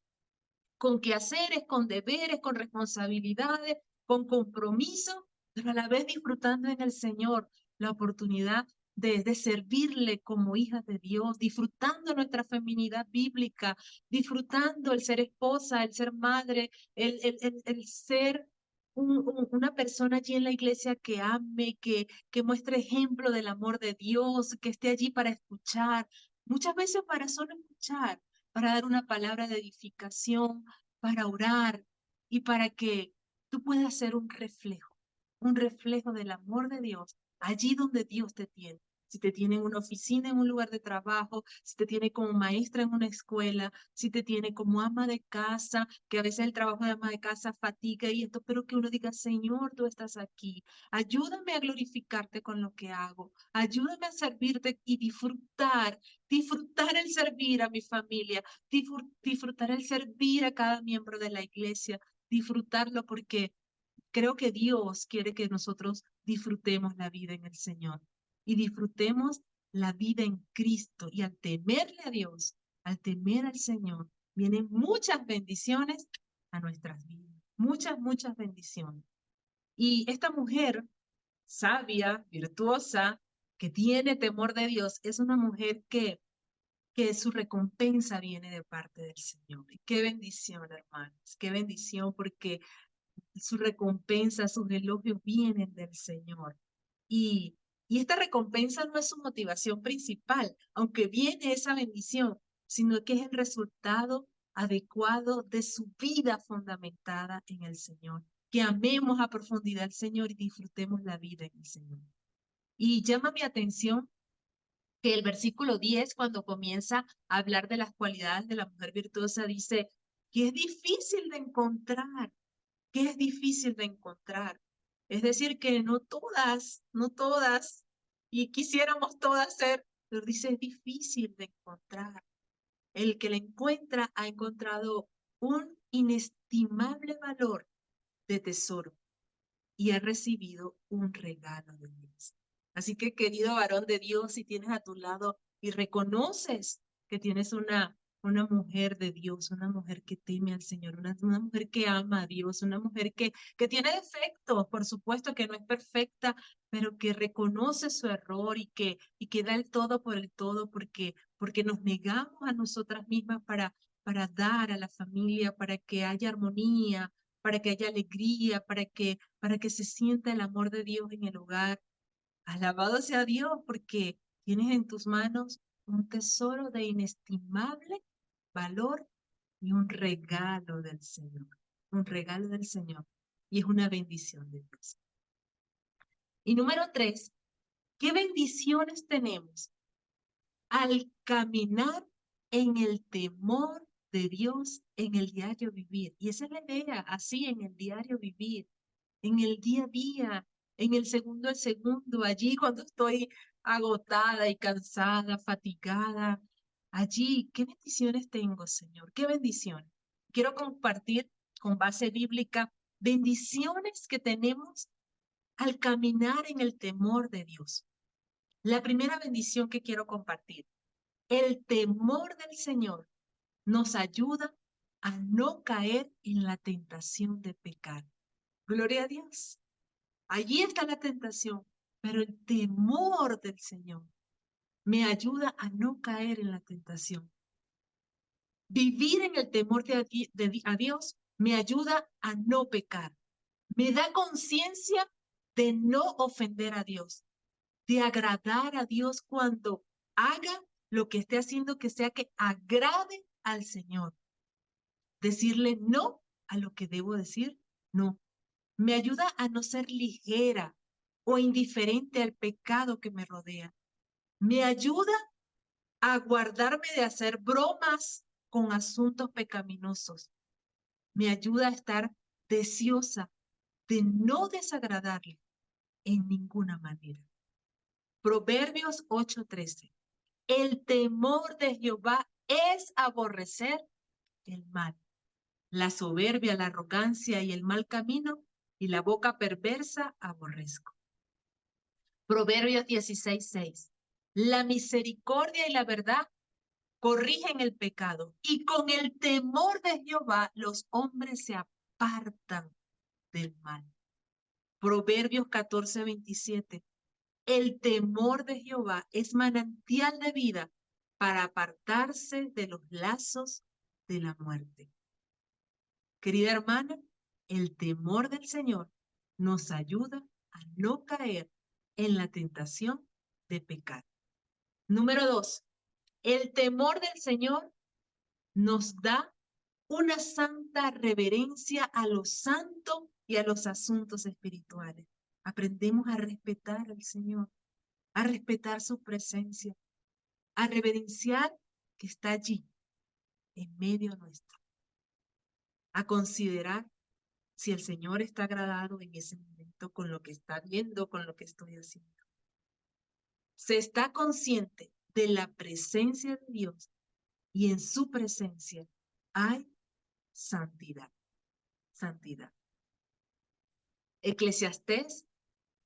con quehaceres, con deberes, con responsabilidades, con compromiso, pero a la vez disfrutando en el Señor la oportunidad de servirle como hijas de Dios, disfrutando nuestra feminidad bíblica, disfrutando el ser esposa, el ser madre, el ser una persona allí en la iglesia que ame, que muestre ejemplo del amor de Dios, que esté allí para escuchar, muchas veces para solo escuchar, para dar una palabra de edificación, para orar y para que tú puedas ser un reflejo del amor de Dios allí donde Dios te tiene. Si te tiene en una oficina, en un lugar de trabajo, si te tiene como maestra en una escuela, si te tiene como ama de casa, que a veces el trabajo de ama de casa fatiga y esto, pero que uno diga, Señor, tú estás aquí, ayúdame a glorificarte con lo que hago, ayúdame a servirte y disfrutar el servir a mi familia, disfrutar el servir a cada miembro de la iglesia, disfrutarlo porque creo que Dios quiere que nosotros disfrutemos la vida en el Señor y disfrutemos la vida en Cristo. Y al temerle a Dios, al temer al Señor, vienen muchas bendiciones a nuestras vidas. Muchas, muchas bendiciones. Y esta mujer sabia, virtuosa, que tiene temor de Dios, es una mujer que su recompensa viene de parte del Señor. Y qué bendición, hermanos, qué bendición, porque su recompensa, sus elogios vienen del Señor. Y, y esta recompensa no es su motivación principal, aunque viene esa bendición, sino que es el resultado adecuado de su vida fundamentada en el Señor. Que amemos a profundidad al Señor y disfrutemos la vida en el Señor. Y llama mi atención que el versículo 10, cuando comienza a hablar de las cualidades de la mujer virtuosa, dice que es difícil de encontrar, que es difícil de encontrar. Es decir, que no todas, y quisiéramos todas ser, pero dice es difícil de encontrar. El que la encuentra ha encontrado un inestimable valor de tesoro y ha recibido un regalo de Dios. Así que, querido varón de Dios, si tienes a tu lado y reconoces que tienes una mujer de Dios, una mujer que teme al Señor, una mujer que ama a Dios, una mujer que tiene defectos, por supuesto que no es perfecta, pero que reconoce su error y que da el todo por el todo, porque nos negamos a nosotras mismas para dar a la familia, para que haya armonía, para que haya alegría, para que se sienta el amor de Dios en el hogar. Alabado sea Dios, porque tienes en tus manos un tesoro de inestimable valor y un regalo del Señor. Un regalo del Señor. Y es una bendición de Dios. Y número 3, ¿qué bendiciones tenemos al caminar en el temor de Dios en el diario vivir? Y esa es la idea, así en el diario vivir, en el día a día, en el segundo al segundo, allí cuando estoy agotada y cansada, fatigada, allí, ¿qué bendiciones tengo, Señor? ¿Qué bendiciones? Quiero compartir con base bíblica bendiciones que tenemos al caminar en el temor de Dios. La primera bendición que quiero compartir, el temor del Señor nos ayuda a no caer en la tentación de pecar. Gloria a Dios. Allí está la tentación, pero el temor del Señor me ayuda a no caer en la tentación. Vivir en el temor a Dios me ayuda a no pecar. Me da conciencia de no ofender a Dios, de agradar a Dios cuando haga lo que esté haciendo, que sea que agrade al Señor. Decirle no a lo que debo decir, no. Me ayuda a no ser ligera o indiferente al pecado que me rodea. Me ayuda a guardarme de hacer bromas con asuntos pecaminosos. Me ayuda a estar deseosa de no desagradarle en ninguna manera. Proverbios 8:13. El temor de Jehová es aborrecer el mal. La soberbia, la arrogancia y el mal camino y la boca perversa aborrezco. Proverbios 16:6. La misericordia y la verdad corrigen el pecado y con el temor de Jehová los hombres se apartan del mal. Proverbios 14:27. El temor de Jehová es manantial de vida para apartarse de los lazos de la muerte. Querida hermana, el temor del Señor nos ayuda a no caer en la tentación de pecar. Número 2, el temor del Señor nos da una santa reverencia a lo santo y a los asuntos espirituales. Aprendemos a respetar al Señor, a respetar su presencia, a reverenciar que está allí, en medio nuestro, a considerar si el Señor está agradado en ese momento con lo que está viendo, con lo que estoy haciendo. Se está consciente de la presencia de Dios y en su presencia hay santidad. Santidad. Eclesiastés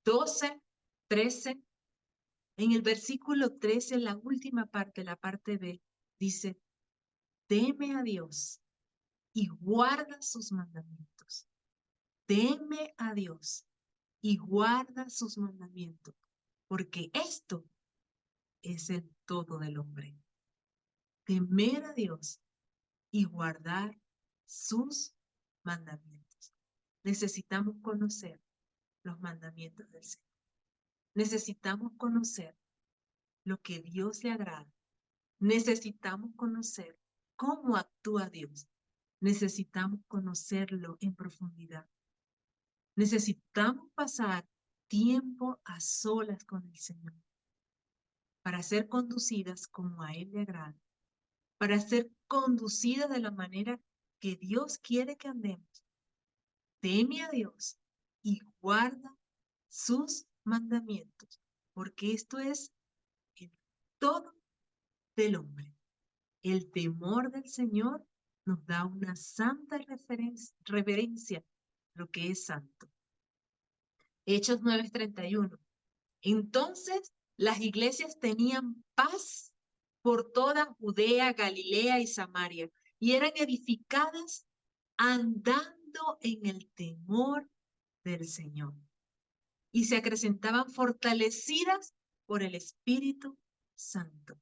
12:13. En el versículo 13, en la última parte, la parte B, dice, teme a Dios y guarda sus mandamientos. Teme a Dios y guarda sus mandamientos, porque esto es el todo del hombre. Temer a Dios y guardar sus mandamientos. Necesitamos conocer los mandamientos del Señor. Necesitamos conocer lo que Dios le agrada. Necesitamos conocer cómo actúa Dios. Necesitamos conocerlo en profundidad. Necesitamos pasar tiempo a solas con el Señor para ser conducidas como a Él le agrada, para ser conducidas de la manera que Dios quiere que andemos. Teme a Dios y guarda sus mandamientos, porque esto es el todo del hombre. El temor del Señor nos da una santa reverencia, lo que es santo. Hechos 9:31. Entonces las iglesias tenían paz por toda Judea, Galilea y Samaria, y eran edificadas andando en el temor del Señor. Y se acrecentaban fortalecidas por el Espíritu Santo.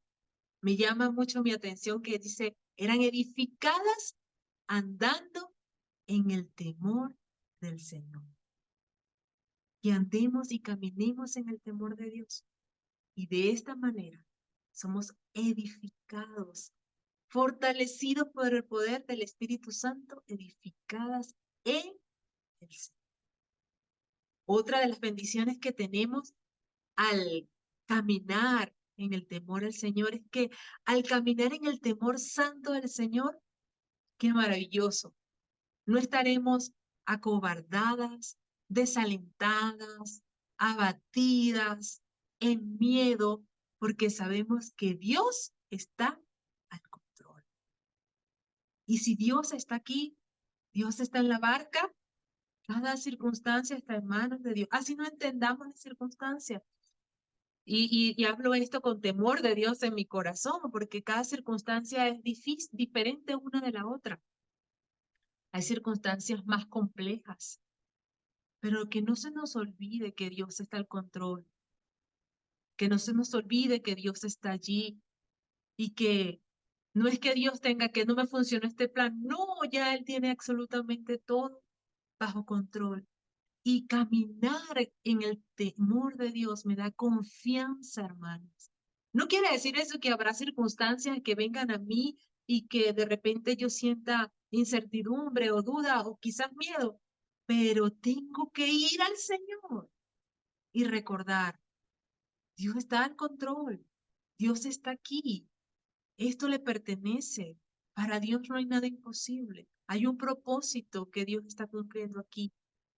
Me llama mucho mi atención que dice, eran edificadas andando en el temor del Señor. que andemos y caminemos en el temor de Dios. Y de esta manera somos edificados, fortalecidos por el poder del Espíritu Santo, edificadas en el Señor. Otra de las bendiciones que tenemos al caminar en el temor al Señor es que al caminar en el temor santo del Señor, qué maravilloso, no estaremos acobardadas, desalentadas, abatidas, en miedo, porque sabemos que Dios está al control. Y si Dios está aquí, Dios está en la barca, cada circunstancia está en manos de Dios. Así no entendamos las circunstancias. Y hablo esto con temor de Dios en mi corazón, porque cada circunstancia es diferente una de la otra. Hay circunstancias más complejas, pero que no se nos olvide que Dios está al control, que no se nos olvide que Dios está allí y que no es que Dios tenga que no me funcionó este plan, no, ya Él tiene absolutamente todo bajo control. Y caminar en el temor de Dios me da confianza, hermanos. No quiere decir eso que habrá circunstancias que vengan a mí y que de repente yo sienta incertidumbre o duda o quizás miedo, pero tengo que ir al Señor y recordar, Dios está al control, Dios está aquí, esto le pertenece. Para Dios no hay nada imposible. Hay un propósito que Dios está cumpliendo aquí.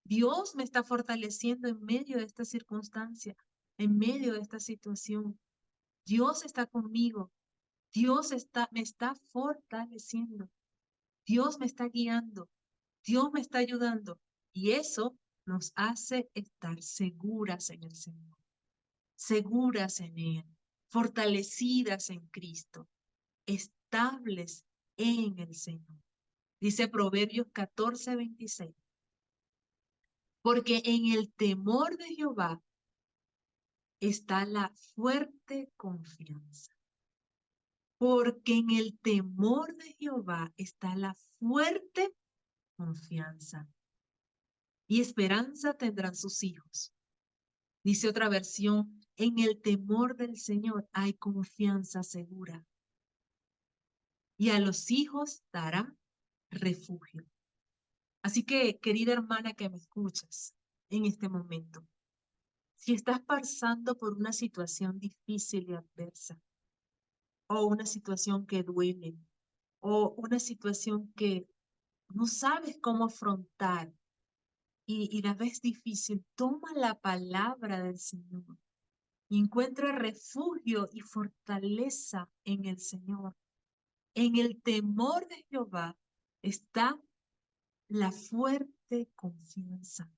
Dios me está fortaleciendo en medio de esta circunstancia, en medio de esta situación. Dios está conmigo. Me está fortaleciendo. Dios me está guiando. Dios me está ayudando. Y eso nos hace estar seguras en el Señor, seguras en Él, fortalecidas en Cristo, estables en el Señor. Dice Proverbios 14:26. Porque en el temor de Jehová está la fuerte confianza. Porque en el temor de Jehová está la fuerte confianza. Y esperanza tendrán sus hijos. Dice otra versión, en el temor del Señor hay confianza segura. Y a los hijos dará refugio. Así que, querida hermana que me escuchas en este momento, si estás pasando por una situación difícil y adversa, o una situación que duele, o una situación que no sabes cómo afrontar y la ves difícil, toma la palabra del Señor y encuentra refugio y fortaleza en el Señor. En el temor de Jehová está la fuerte confianza.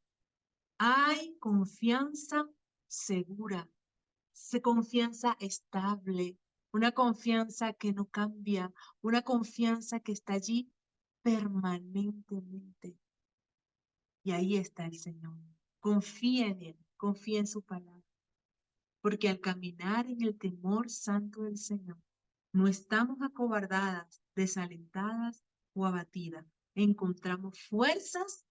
Hay confianza segura, confianza estable, una confianza que no cambia, una confianza que está allí permanentemente. Y ahí está el Señor. Confía en Él, confía en su palabra, porque al caminar en el temor santo del Señor, no estamos acobardadas, desalentadas o abatidas. Encontramos fuerzas,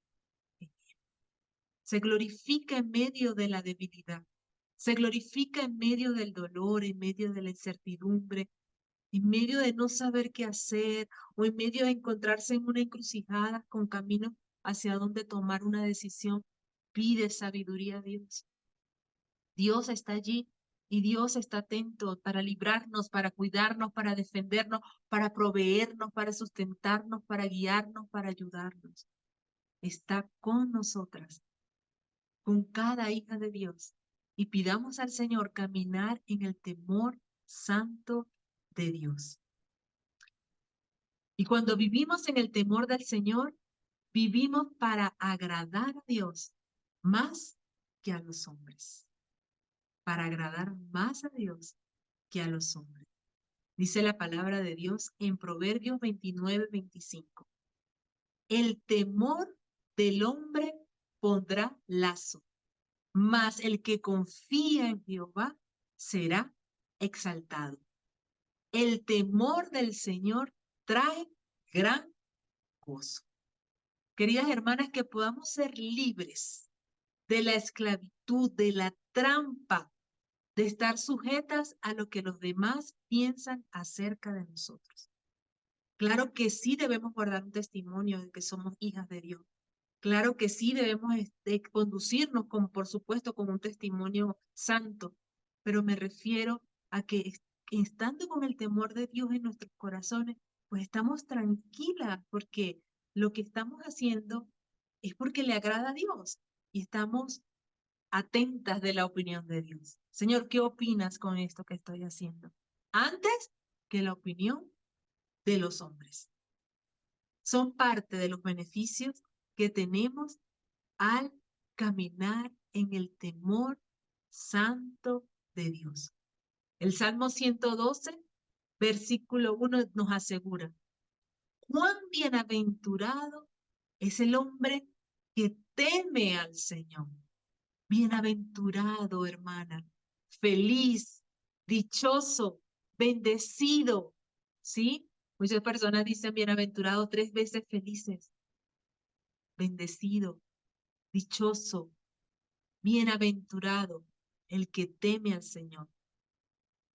se glorifica en medio de la debilidad, se glorifica en medio del dolor, en medio de la incertidumbre, en medio de no saber qué hacer o en medio de encontrarse en una encrucijada con camino hacia dónde tomar una decisión. Pide sabiduría a Dios. Dios está allí y Dios está atento para librarnos, para cuidarnos, para defendernos, para proveernos, para sustentarnos, para guiarnos, para ayudarnos. Está con nosotras, con cada hija de Dios. Y pidamos al Señor caminar en el temor santo de Dios. Y cuando vivimos en el temor del Señor, vivimos para agradar a Dios más que a los hombres. Para agradar más a Dios que a los hombres. Dice la palabra de Dios en Proverbios 29:25. El temor del hombre pondrá lazo, mas el que confía en Jehová será exaltado. El temor del Señor trae gran gozo. Queridas hermanas, que podamos ser libres de la esclavitud, de la trampa, de estar sujetas a lo que los demás piensan acerca de nosotros. Claro que sí debemos guardar un testimonio de que somos hijas de Dios. Claro que sí debemos conducirnos, como por supuesto, con un testimonio santo, pero me refiero a que estando con el temor de Dios en nuestros corazones, pues estamos tranquilas porque lo que estamos haciendo es porque le agrada a Dios y estamos atentas de la opinión de Dios. Señor, ¿qué opinas con esto que estoy haciendo? Antes que la opinión de los hombres. Son parte de los beneficios que tenemos al caminar en el temor santo de Dios. El Salmo 112, versículo 1 nos asegura, cuán bienaventurado es el hombre que teme al Señor. Bienaventurado, hermana, feliz, dichoso, bendecido, ¿sí? Muchas personas dicen bienaventurado 3 veces felices, bendecido, dichoso, bienaventurado el que teme al Señor,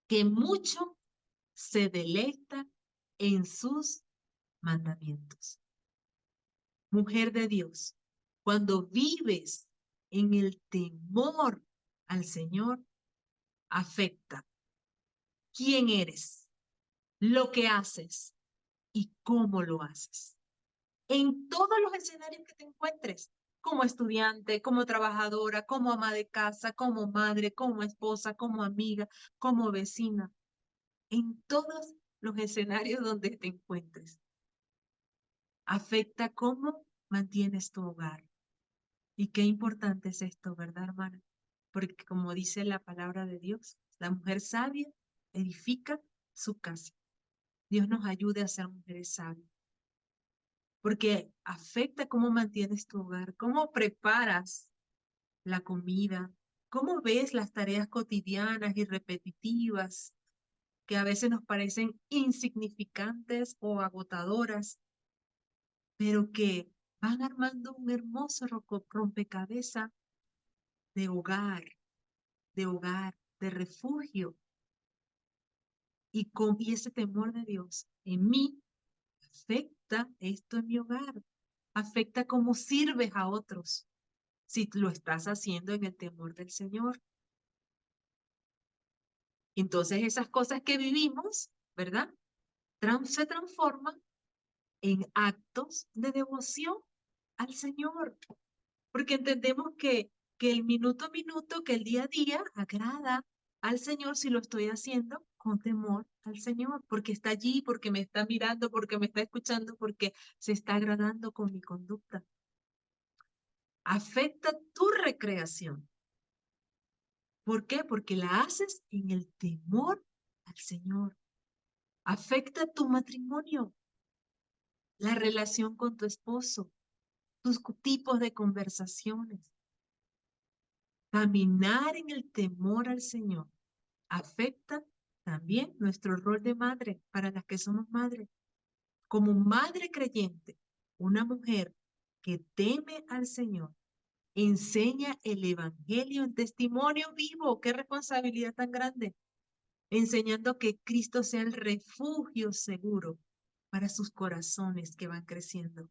que mucho se deleita en sus mandamientos. Mujer de Dios, cuando vives en el temor al Señor, afecta quién eres, lo que haces y cómo lo haces. En todos los escenarios que te encuentres, como estudiante, como trabajadora, como ama de casa, como madre, como esposa, como amiga, como vecina, en todos los escenarios donde te encuentres. Afecta cómo mantienes tu hogar. Y qué importante es esto, ¿verdad, hermana? Porque como dice la palabra de Dios, la mujer sabia edifica su casa. Dios nos ayude a ser mujeres sabias. Porque afecta cómo mantienes tu hogar, cómo preparas la comida, cómo ves las tareas cotidianas y repetitivas que a veces nos parecen insignificantes o agotadoras, pero que van armando un hermoso rompecabezas de hogar, de hogar, de refugio. Y ese temor de Dios en mí afecta esto en mi hogar, afecta cómo sirves a otros, si lo estás haciendo en el temor del Señor. Entonces esas cosas que vivimos, ¿verdad? Se transforman en actos de devoción al Señor, porque entendemos que el minuto a minuto, que el día a día agrada al Señor si lo estoy haciendo con temor al Señor, porque está allí, porque me está mirando, porque me está escuchando, porque se está agradando con mi conducta. Afecta tu recreación. ¿Por qué? Porque la haces en el temor al Señor. Afecta tu matrimonio, la relación con tu esposo, tus tipos de conversaciones. Caminar en el temor al Señor afecta también nuestro rol de madre para las que somos madres. Como madre creyente, una mujer que teme al Señor enseña el Evangelio en testimonio vivo. ¡Qué responsabilidad tan grande! Enseñando que Cristo sea el refugio seguro para sus corazones que van creciendo,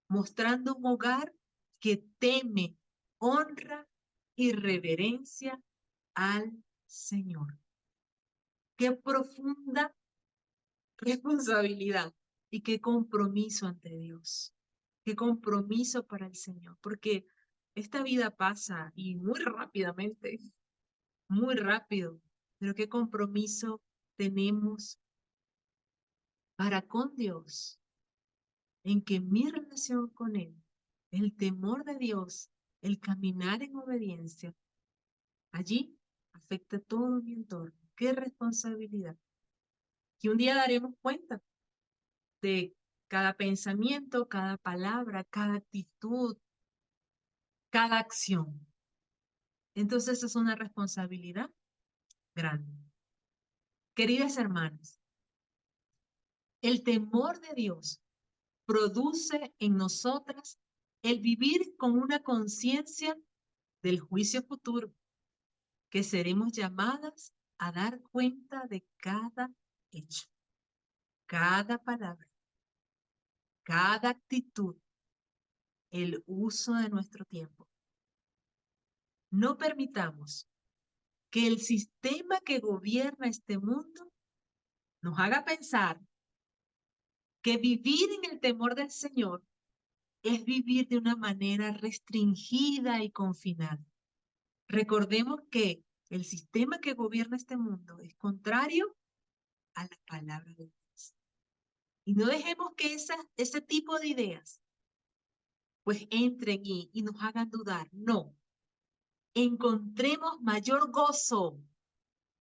mostrando un hogar que teme, honra y reverencia al Señor. Qué profunda responsabilidad y qué compromiso ante Dios, qué compromiso para el Señor, porque esta vida pasa y muy rápidamente, muy rápido, pero qué compromiso tenemos para con Dios, en que mi relación con Él, el temor de Dios, el caminar en obediencia, allí afecta todo mi entorno. ¡Qué responsabilidad! Que un día daremos cuenta de cada pensamiento, cada palabra, cada actitud, cada acción. Entonces es una responsabilidad grande. Queridas hermanas, el temor de Dios produce en nosotras el vivir con una conciencia del juicio futuro, que seremos llamadas a dar cuenta de cada hecho, cada palabra, cada actitud, el uso de nuestro tiempo. No permitamos que el sistema que gobierna este mundo nos haga pensar que vivir en el temor del Señor es vivir de una manera restringida y confinada. Recordemos que el sistema que gobierna este mundo es contrario a la palabra de Dios. Y no dejemos que ese tipo de ideas pues entren y nos hagan dudar. No, encontremos mayor gozo,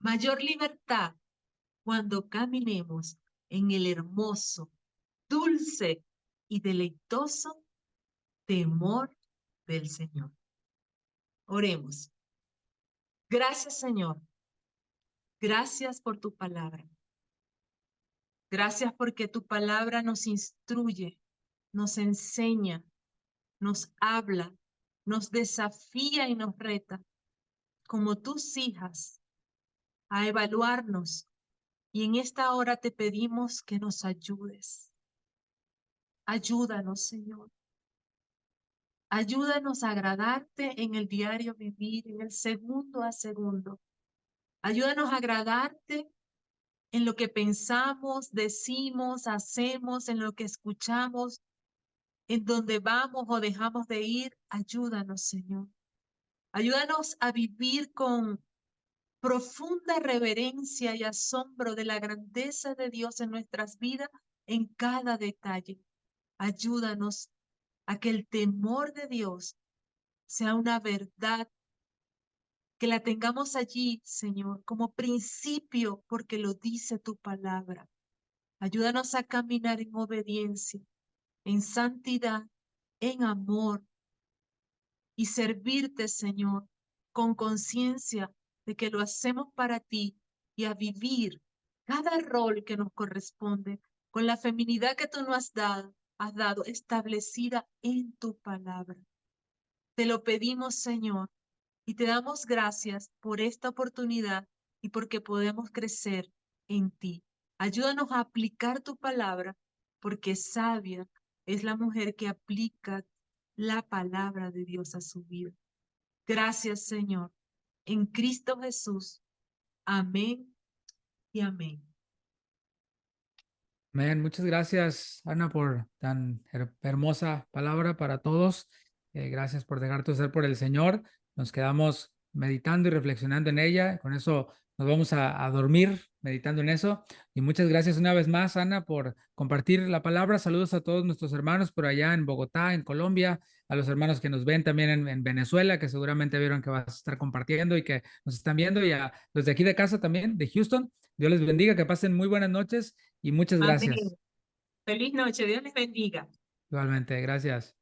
mayor libertad cuando caminemos en el hermoso, dulce y deleitoso temor del Señor. Oremos. Gracias, Señor. Gracias por tu palabra. Gracias porque tu palabra nos instruye, nos enseña, nos habla, nos desafía y nos reta, como tus hijas, a evaluarnos. Y en esta hora te pedimos que nos ayudes. Ayúdanos, Señor. Ayúdanos a agradarte en el diario vivir, en el segundo a segundo. Ayúdanos a agradarte en lo que pensamos, decimos, hacemos, en lo que escuchamos, en donde vamos o dejamos de ir. Ayúdanos, Señor. Ayúdanos a vivir con profunda reverencia y asombro de la grandeza de Dios en nuestras vidas en cada detalle. Ayúdanos a que el temor de Dios sea una verdad, que la tengamos allí, Señor, como principio, porque lo dice tu palabra. Ayúdanos a caminar en obediencia, en santidad, en amor y servirte, Señor, con conciencia de que lo hacemos para ti y a vivir cada rol que nos corresponde con la feminidad que tú nos has dado establecida en tu palabra. Te lo pedimos, Señor, y te damos gracias por esta oportunidad y porque podemos crecer en ti. Ayúdanos a aplicar tu palabra, porque sabia es la mujer que aplica la palabra de Dios a su vida. Gracias, Señor. En Cristo Jesús. Amén y amén. Amén. Muchas gracias, Ana, por tan hermosa palabra para todos. Gracias por dejarte usar por el Señor. Nos quedamos meditando y reflexionando en ella. Con eso nos vamos a dormir meditando en eso. Y muchas gracias una vez más, Ana, por compartir la palabra. Saludos a todos nuestros hermanos por allá en Bogotá, en Colombia, a los hermanos que nos ven también en Venezuela, que seguramente vieron que vas a estar compartiendo y que nos están viendo, y a los de aquí de casa también, de Houston. Dios les bendiga, que pasen muy buenas noches y muchas Amén. gracias. Feliz noche. Dios les bendiga. Igualmente, gracias.